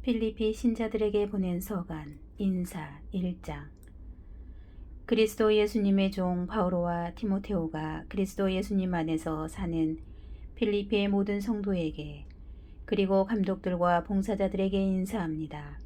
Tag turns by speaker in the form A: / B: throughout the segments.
A: 필리피 신자들에게 보낸 서간 인사 1장. 그리스도 예수님의 종 바오로와 디모데오가 그리스도 예수님 안에서 사는 필리피의 모든 성도에게 그리고 감독들과 봉사자들에게 인사합니다.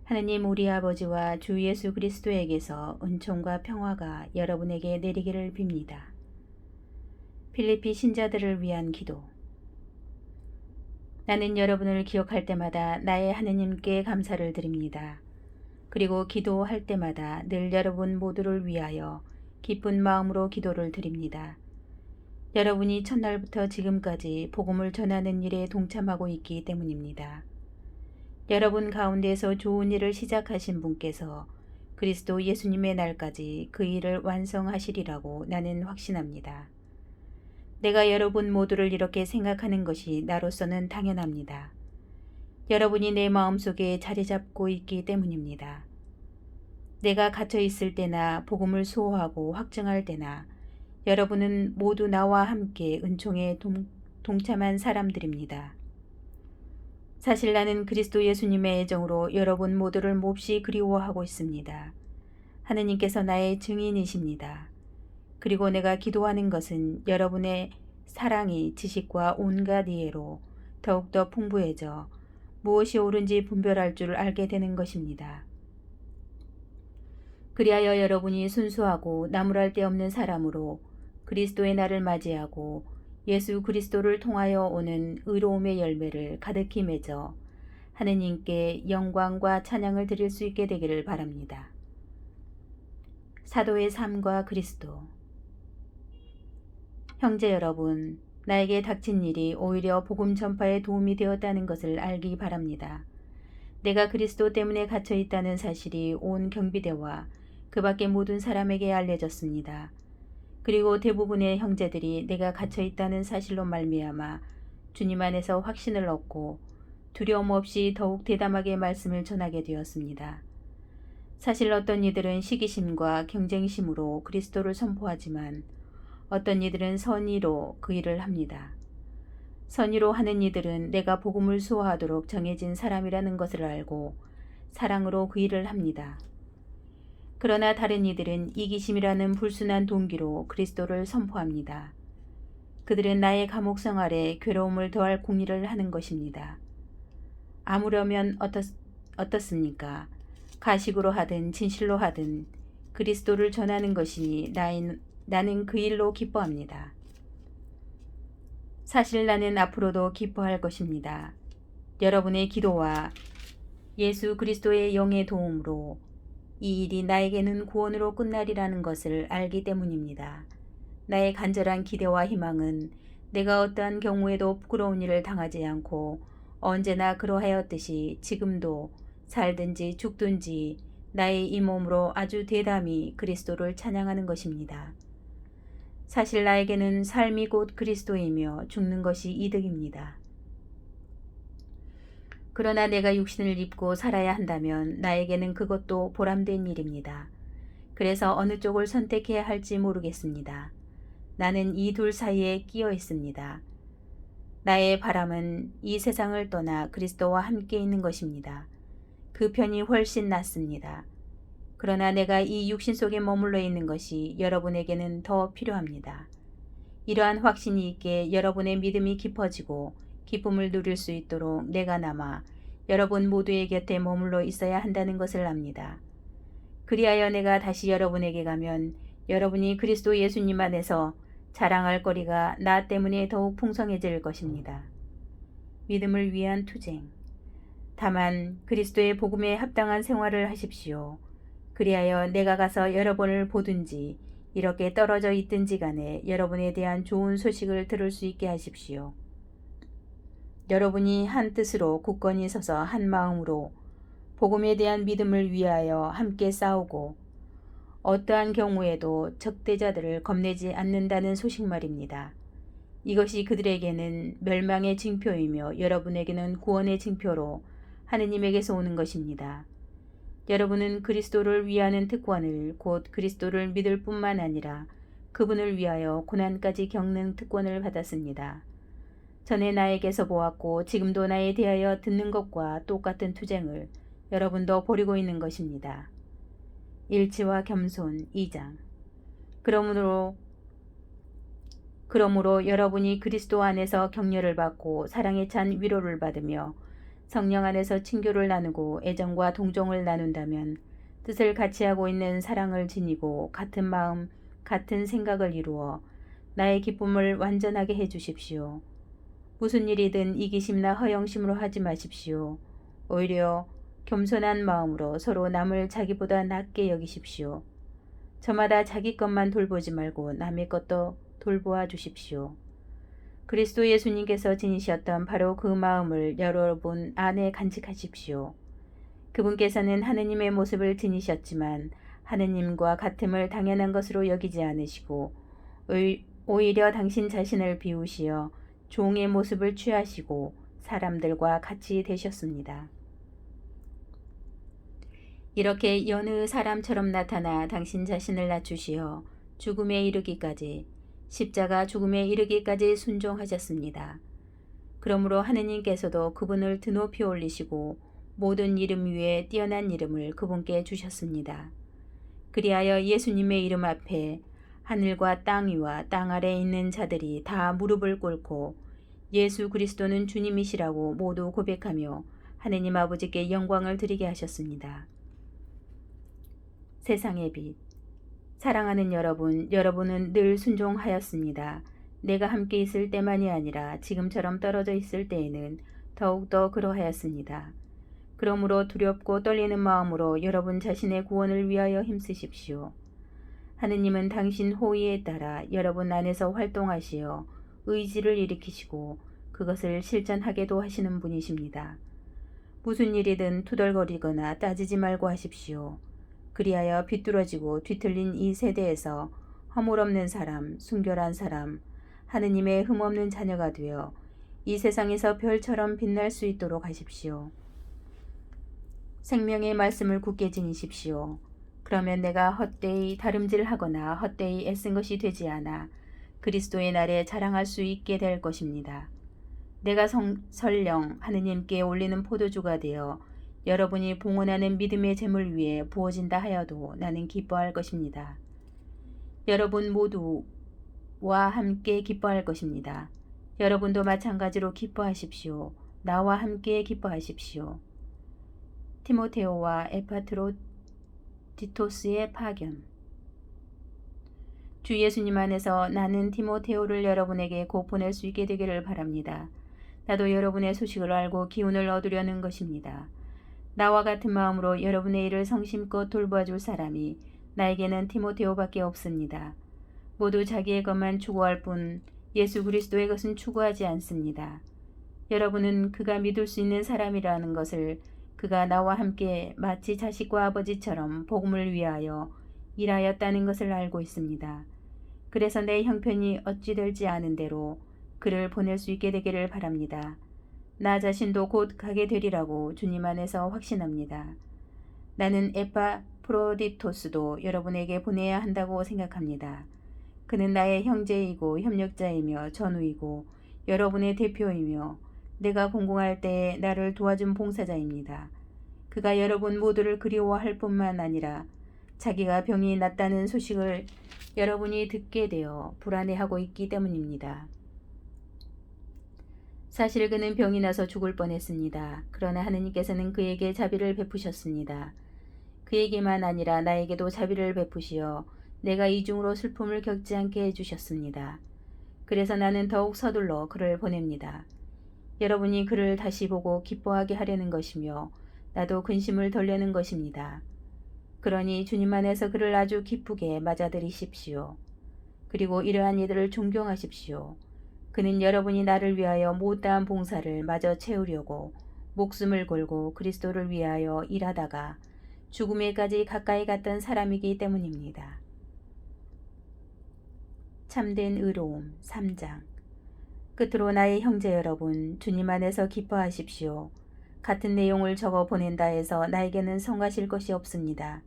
A: 하느님 우리 아버지와 주 예수 그리스도에게서 은총과 평화가 여러분에게 내리기를 빕니다. 필리피 신자들을 위한 기도. 나는 여러분을 기억할 때마다 나의 하느님께 감사를 드립니다. 그리고 기도할 때마다 늘 여러분 모두를 위하여 기쁜 마음으로 기도를 드립니다. 여러분이 첫날부터 지금까지 복음을 전하는 일에 동참하고 있기 때문입니다. 여러분 가운데서 좋은 일을 시작하신 분께서 그리스도 예수님의 날까지 그 일을 완성하시리라고 나는 확신합니다. 내가 여러분 모두를 이렇게 생각하는 것이 나로서는 당연합니다. 여러분이 내 마음속에 자리 잡고 있기 때문입니다. 내가 갇혀 있을 때나 복음을 수호하고 확증할 때나 여러분은 모두 나와 함께 은총에 동참한 사람들입니다. 사실 나는 그리스도 예수님의 애정으로 여러분 모두를 몹시 그리워하고 있습니다. 하느님께서 나의 증인이십니다. 그리고 내가 기도하는 것은 여러분의 사랑이 지식과 온갖 이해로 더욱더 풍부해져 무엇이 옳은지 분별할 줄 알게 되는 것입니다. 그리하여 여러분이 순수하고 나무랄 데 없는 사람으로 그리스도의 날을 맞이하고 예수 그리스도를 통하여 오는 의로움의 열매를 가득히 맺어 하느님께 영광과 찬양을 드릴 수 있게 되기를 바랍니다. 사도의 삶과 그리스도. 형제 여러분, 나에게 닥친 일이 오히려 복음 전파에 도움이 되었다는 것을 알기 바랍니다. 내가 그리스도 때문에 갇혀 있다는 사실이 온 경비대와 그 밖의 모든 사람에게 알려졌습니다. 그리고 대부분의 형제들이 내가 갇혀 있다는 사실로 말미암아 주님 안에서 확신을 얻고 두려움 없이 더욱 대담하게 말씀을 전하게 되었습니다. 사실 어떤 이들은 시기심과 경쟁심으로 그리스도를 선포하지만 어떤 이들은 선의로 그 일을 합니다. 선의로 하는 이들은 내가 복음을 수호하도록 정해진 사람이라는 것을 알고 사랑으로 그 일을 합니다. 그러나 다른 이들은 이기심이라는 불순한 동기로 그리스도를 선포합니다. 그들은 나의 감옥성 아래 괴로움을 더할 공의를 하는 것입니다. 아무려면 어떻습니까? 가식으로 하든 진실로 하든 그리스도를 전하는 것이니 나는 그 일로 기뻐합니다. 사실 나는 앞으로도 기뻐할 것입니다. 여러분의 기도와 예수 그리스도의 영의 도움으로 이 일이 나에게는 구원으로 끝나리라는 것을 알기 때문입니다. 나의 간절한 기대와 희망은 내가 어떠한 경우에도 부끄러운 일을 당하지 않고 언제나 그러하였듯이 지금도 살든지 죽든지 나의 이 몸으로 아주 대담히 그리스도를 찬양하는 것입니다. 사실 나에게는 삶이 곧 그리스도이며 죽는 것이 이득입니다. 그러나 내가 육신을 입고 살아야 한다면 나에게는 그것도 보람된 일입니다. 그래서 어느 쪽을 선택해야 할지 모르겠습니다. 나는 이 둘 사이에 끼어 있습니다. 나의 바람은 이 세상을 떠나 그리스도와 함께 있는 것입니다. 그 편이 훨씬 낫습니다. 그러나 내가 이 육신 속에 머물러 있는 것이 여러분에게는 더 필요합니다. 이러한 확신이 있게 여러분의 믿음이 깊어지고 기쁨을 누릴 수 있도록 내가 남아 여러분 모두의 곁에 머물러 있어야 한다는 것을 압니다. 그리하여 내가 다시 여러분에게 가면 여러분이 그리스도 예수님 안에서 자랑할 거리가 나 때문에 더욱 풍성해질 것입니다. 믿음을 위한 투쟁. 다만 그리스도의 복음에 합당한 생활을 하십시오. 그리하여 내가 가서 여러분을 보든지 이렇게 떨어져 있든지 간에 여러분에 대한 좋은 소식을 들을 수 있게 하십시오. 여러분이 한 뜻으로 굳건히 서서 한 마음으로 복음에 대한 믿음을 위하여 함께 싸우고 어떠한 경우에도 적대자들을 겁내지 않는다는 소식 말입니다. 이것이 그들에게는 멸망의 징표이며 여러분에게는 구원의 징표로 하느님에게서 오는 것입니다. 여러분은 그리스도를 위하는 특권을 곧 그리스도를 믿을 뿐만 아니라 그분을 위하여 고난까지 겪는 특권을 받았습니다. 전에 나에게서 보았고 지금도 나에 대하여 듣는 것과 똑같은 투쟁을 여러분도 벌이고 있는 것입니다. 일치와 겸손 2장. 그러므로 여러분이 그리스도 안에서 격려를 받고 사랑에 찬 위로를 받으며 성령 안에서 친교를 나누고 애정과 동정을 나눈다면 뜻을 같이 하고 있는 사랑을 지니고 같은 마음, 같은 생각을 이루어 나의 기쁨을 완전하게 해 주십시오. 무슨 일이든 이기심이나 허영심으로 하지 마십시오. 오히려 겸손한 마음으로 서로 남을 자기보다 낮게 여기십시오. 저마다 자기 것만 돌보지 말고 남의 것도 돌보아 주십시오. 그리스도 예수님께서 지니셨던 바로 그 마음을 여러분 안에 간직하십시오. 그분께서는 하느님의 모습을 지니셨지만 하느님과 같음을 당연한 것으로 여기지 않으시고 오히려 당신 자신을 비우시어 종의 모습을 취하시고 사람들과 같이 되셨습니다. 이렇게 여느 사람처럼 나타나 당신 자신을 낮추시어 죽음에 이르기까지 십자가 죽음에 이르기까지 순종하셨습니다. 그러므로 하느님께서도 그분을 드높이 올리시고 모든 이름 위에 뛰어난 이름을 그분께 주셨습니다. 그리하여 예수님의 이름 앞에 하늘과 땅 위와 땅 아래에 있는 자들이 다 무릎을 꿇고 예수 그리스도는 주님이시라고 모두 고백하며 하느님 아버지께 영광을 드리게 하셨습니다. 세상의 빛. 사랑하는 여러분, 여러분은 늘 순종하였습니다. 내가 함께 있을 때만이 아니라 지금처럼 떨어져 있을 때에는 더욱더 그러하였습니다. 그러므로 두렵고 떨리는 마음으로 여러분 자신의 구원을 위하여 힘쓰십시오. 하느님은 당신 호의에 따라 여러분 안에서 활동하시어 의지를 일으키시고 그것을 실천하게도 하시는 분이십니다. 무슨 일이든 투덜거리거나 따지지 말고 하십시오. 그리하여 비뚤어지고 뒤틀린 이 세대에서 허물없는 사람, 순결한 사람, 하느님의 흠없는 자녀가 되어 이 세상에서 별처럼 빛날 수 있도록 하십시오. 생명의 말씀을 굳게 지니십시오. 그러면 내가 헛되이 다름질하거나 헛되이 애쓴 것이 되지 않아 그리스도의 날에 자랑할 수 있게 될 것입니다. 내가 설령 하느님께 올리는 포도주가 되어 여러분이 봉헌하는 믿음의 제물 위에 부어진다 하여도 나는 기뻐할 것입니다. 여러분 모두와 함께 기뻐할 것입니다. 여러분도 마찬가지로 기뻐하십시오. 나와 함께 기뻐하십시오. 티모테오와 에파트로디토스의 파견. 주 예수님 안에서 나는 티모테오를 여러분에게 곧 보낼 수 있게 되기를 바랍니다. 나도 여러분의 소식을 알고 기운을 얻으려는 것입니다. 나와 같은 마음으로 여러분의 일을 성심껏 돌봐줄 사람이 나에게는 티모테오밖에 없습니다. 모두 자기의 것만 추구할 뿐 예수 그리스도의 것은 추구하지 않습니다. 여러분은 그가 믿을 수 있는 사람이라는 것을 그가 나와 함께 마치 자식과 아버지처럼 복음을 위하여 일하였다는 것을 알고 있습니다. 그래서 내 형편이 어찌 될지 아는 대로 그를 보낼 수 있게 되기를 바랍니다. 나 자신도 곧 가게 되리라고 주님 안에서 확신합니다. 나는 에파프로디토스도 여러분에게 보내야 한다고 생각합니다. 그는 나의 형제이고 협력자이며 전우이고 여러분의 대표이며 내가 공공할 때에 나를 도와준 봉사자입니다. 그가 여러분 모두를 그리워할 뿐만 아니라 자기가 병이 낫다는 소식을 여러분이 듣게 되어 불안해하고 있기 때문입니다. 사실 그는 병이 나서 죽을 뻔했습니다. 그러나 하느님께서는 그에게 자비를 베푸셨습니다. 그에게만 아니라 나에게도 자비를 베푸시어 내가 이중으로 슬픔을 겪지 않게 해주셨습니다. 그래서 나는 더욱 서둘러 그를 보냅니다. 여러분이 그를 다시 보고 기뻐하게 하려는 것이며 나도 근심을 덜려는 것입니다. 그러니 주님 안에서 그를 아주 기쁘게 맞아들이십시오. 그리고 이러한 이들을 존경하십시오. 그는 여러분이 나를 위하여 못다한 봉사를 마저 채우려고 목숨을 걸고 그리스도를 위하여 일하다가 죽음에까지 가까이 갔던 사람이기 때문입니다. 참된 의로움 3장. 끝으로 나의 형제 여러분, 주님 안에서 기뻐하십시오. 같은 내용을 적어 보낸다 해서 나에게는 성하실 것이 없습니다.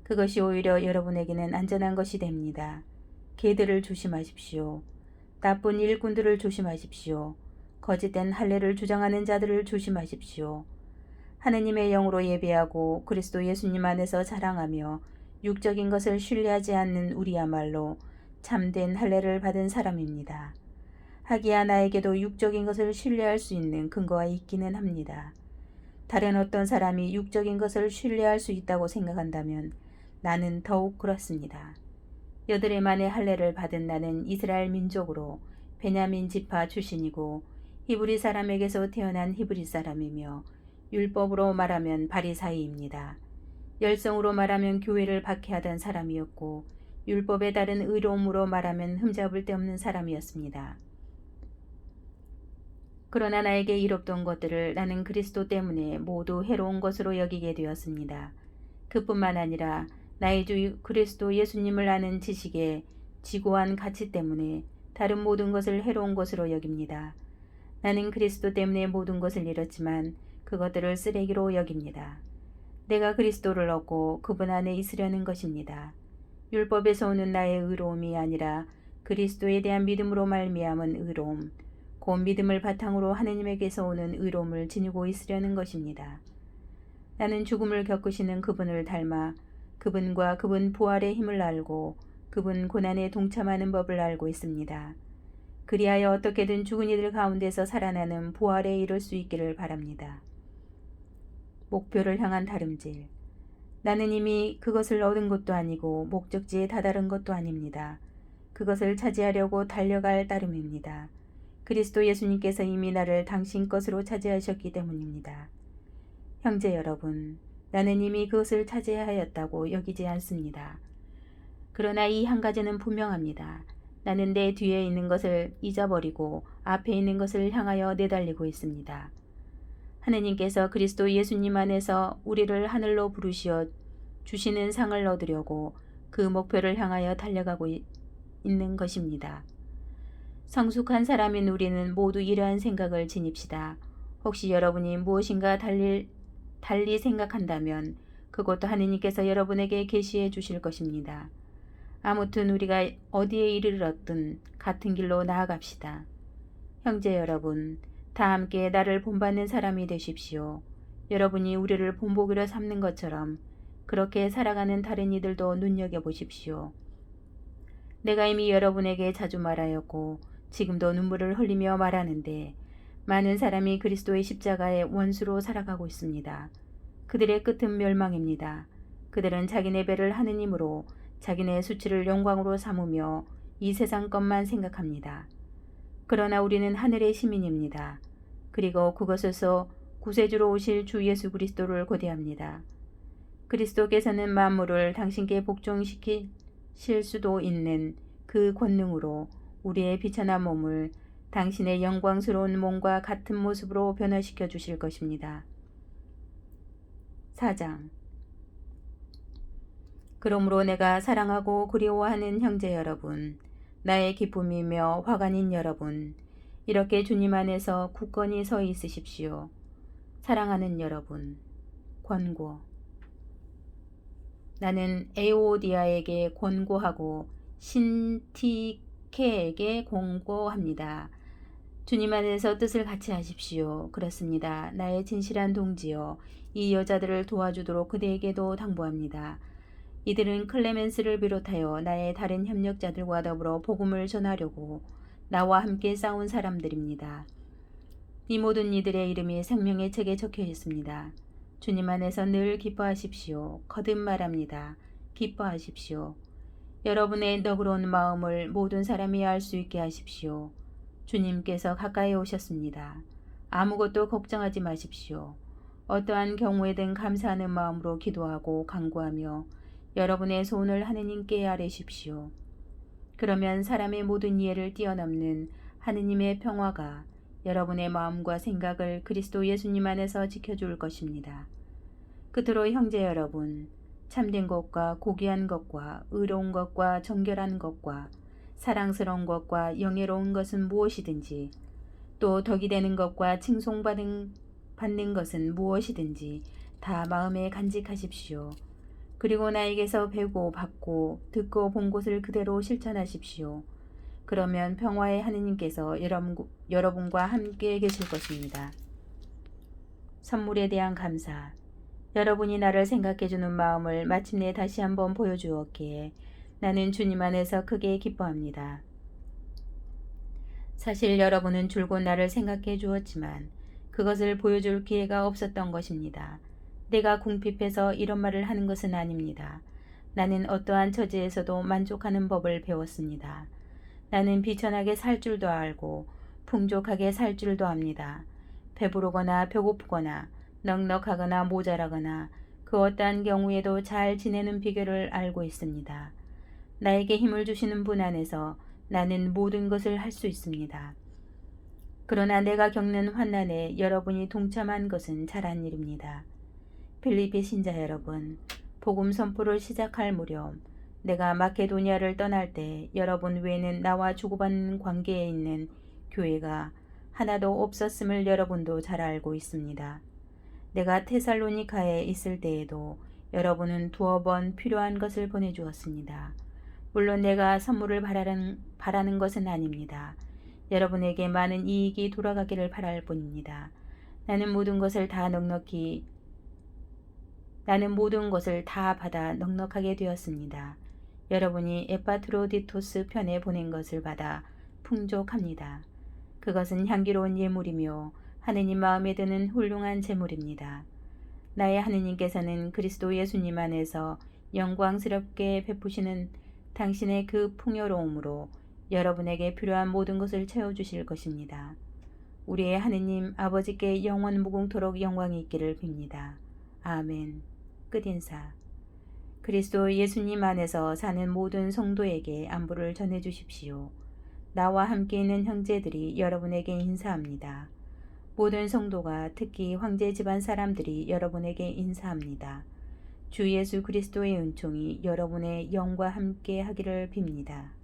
A: 그것이 오히려 여러분에게는 안전한 것이 됩니다. 개들을 조심하십시오. 나쁜 일꾼들을 조심하십시오. 거짓된 할례를 주장하는 자들을 조심하십시오. 하느님의 영으로 예배하고 그리스도 예수님 안에서 자랑하며 육적인 것을 신뢰하지 않는 우리야말로 참된 할례를 받은 사람입니다. 하기야 나에게도 육적인 것을 신뢰할 수 있는 근거가 있기는 합니다. 다른 어떤 사람이 육적인 것을 신뢰할 수 있다고 생각한다면 나는 더욱 그렇습니다. 여드레 만의 할례를 받은 나는 이스라엘 민족으로 베냐민 지파 출신이고 히브리 사람에게서 태어난 히브리 사람이며 율법으로 말하면 바리사이입니다. 열성으로 말하면 교회를 박해하던 사람이었고 율법에 따른 의로움으로 말하면 흠잡을 데 없는 사람이었습니다. 그러나 나에게 이롭던 것들을 나는 그리스도 때문에 모두 해로운 것으로 여기게 되었습니다. 그뿐만 아니라 나의 주 그리스도 예수님을 아는 지식의 지고한 가치 때문에 다른 모든 것을 해로운 것으로 여깁니다. 나는 그리스도 때문에 모든 것을 잃었지만 그것들을 쓰레기로 여깁니다. 내가 그리스도를 얻고 그분 안에 있으려는 것입니다. 율법에서 오는 나의 의로움이 아니라 그리스도에 대한 믿음으로 말미암은 의로움, 곧 믿음을 바탕으로 하느님에게서 오는 의로움을 지니고 있으려는 것입니다. 나는 죽음을 겪으시는 그분을 닮아 그분과 그분 부활의 힘을 알고 그분 고난에 동참하는 법을 알고 있습니다. 그리하여 어떻게든 죽은 이들 가운데서 살아나는 부활에 이를 수 있기를 바랍니다. 목표를 향한 다름질. 나는 이미 그것을 얻은 것도 아니고 목적지에 다다른 것도 아닙니다. 그것을 차지하려고 달려갈 따름입니다. 그리스도 예수님께서 이미 나를 당신 것으로 차지하셨기 때문입니다. 형제 여러분, 나는 이미 그것을 차지하였다고 여기지 않습니다. 그러나 이 한 가지는 분명합니다. 나는 내 뒤에 있는 것을 잊어버리고 앞에 있는 것을 향하여 내달리고 있습니다. 하느님께서 그리스도 예수님 안에서 우리를 하늘로 부르시어 주시는 상을 얻으려고 그 목표를 향하여 달려가고 있는 것입니다. 성숙한 사람인 우리는 모두 이러한 생각을 지닙시다. 혹시 여러분이 무엇인가 달리 생각한다면 그것도 하느님께서 여러분에게 계시해 주실 것입니다. 아무튼 우리가 어디에 이르렀든 같은 길로 나아갑시다. 형제 여러분, 다 함께 나를 본받는 사람이 되십시오. 여러분이 우리를 본보기로 삼는 것처럼 그렇게 살아가는 다른 이들도 눈여겨보십시오. 내가 이미 여러분에게 자주 말하였고 지금도 눈물을 흘리며 말하는데 많은 사람이 그리스도의 십자가의 원수로 살아가고 있습니다. 그들의 끝은 멸망입니다. 그들은 자기네 배를 하느님으로 자기네 수치를 영광으로 삼으며 이 세상 것만 생각합니다. 그러나 우리는 하늘의 시민입니다. 그리고 그것에서 구세주로 오실 주 예수 그리스도를 고대합니다. 그리스도께서는 만물을 당신께 복종시키실 수도 있는 그 권능으로 우리의 비천한 몸을 당신의 영광스러운 몸과 같은 모습으로 변화시켜 주실 것입니다. 4장. 그러므로 내가 사랑하고 그리워하는 형제 여러분, 나의 기쁨이며 화관인 여러분, 이렇게 주님 안에서 굳건히 서 있으십시오. 사랑하는 여러분, 권고. 나는 에오디아에게 권고하고 신티케에게 권고합니다. 주님 안에서 뜻을 같이 하십시오. 그렇습니다. 나의 진실한 동지여, 이 여자들을 도와주도록 그대에게도 당부합니다. 이들은 클레멘스를 비롯하여 나의 다른 협력자들과 더불어 복음을 전하려고 나와 함께 싸운 사람들입니다. 이 모든 이들의 이름이 생명의 책에 적혀 있습니다. 주님 안에서 늘 기뻐하십시오. 거듭 말합니다. 기뻐하십시오. 여러분의 너그러운 마음을 모든 사람이 알 수 있게 하십시오. 주님께서 가까이 오셨습니다. 아무것도 걱정하지 마십시오. 어떠한 경우에든 감사하는 마음으로 기도하고 간구하며 여러분의 소원을 하느님께 아뢰십시오. 그러면 사람의 모든 이해를 뛰어넘는 하느님의 평화가 여러분의 마음과 생각을 그리스도 예수님 안에서 지켜줄 것입니다. 끝으로 형제 여러분, 참된 것과 고귀한 것과 의로운 것과 정결한 것과 사랑스러운 것과 영예로운 것은 무엇이든지 또 덕이 되는 것과 칭송받는 것은 무엇이든지 다 마음에 간직하십시오. 그리고 나에게서 배고 받고 듣고 본 것을 그대로 실천하십시오. 그러면 평화의 하느님께서 여러분과 함께 계실 것입니다. 선물에 대한 감사. 여러분이 나를 생각해주는 마음을 마침내 다시 한번 보여주었기에 나는 주님 안에서 크게 기뻐합니다. 사실 여러분은 줄곧 나를 생각해 주었지만 그것을 보여줄 기회가 없었던 것입니다. 내가 궁핍해서 이런 말을 하는 것은 아닙니다. 나는 어떠한 처지에서도 만족하는 법을 배웠습니다. 나는 비천하게 살 줄도 알고 풍족하게 살 줄도 압니다. 배부르거나 배고프거나 넉넉하거나 모자라거나 그 어떠한 경우에도 잘 지내는 비결을 알고 있습니다. 나에게 힘을 주시는 분 안에서 나는 모든 것을 할 수 있습니다. 그러나 내가 겪는 환난에 여러분이 동참한 것은 잘한 일입니다. 필리피 신자 여러분, 복음 선포를 시작할 무렵 내가 마케도니아를 떠날 때 여러분 외에는 나와 주고받는 관계에 있는 교회가 하나도 없었음을 여러분도 잘 알고 있습니다. 내가 테살로니카에 있을 때에도 여러분은 두어 번 필요한 것을 보내주었습니다. 물론 내가 선물을 바라는 것은 아닙니다. 여러분에게 많은 이익이 돌아가기를 바랄 뿐입니다. 나는 모든 것을 다 받아 넉넉하게 되었습니다. 여러분이 에파트로디토스 편에 보낸 것을 받아 풍족합니다. 그것은 향기로운 예물이며 하느님 마음에 드는 훌륭한 제물입니다. 나의 하느님께서는 그리스도 예수님 안에서 영광스럽게 베푸시는 당신의 그 풍요로움으로 여러분에게 필요한 모든 것을 채워주실 것입니다. 우리의 하느님 아버지께 영원 무궁토록 영광이 있기를 빕니다. 아멘. 끝인사. 그리스도 예수님 안에서 사는 모든 성도에게 안부를 전해주십시오. 나와 함께 있는 형제들이 여러분에게 인사합니다. 모든 성도가 특히 황제 집안 사람들이 여러분에게 인사합니다. 주 예수 그리스도의 은총이 여러분의 영과 함께 하기를 빕니다.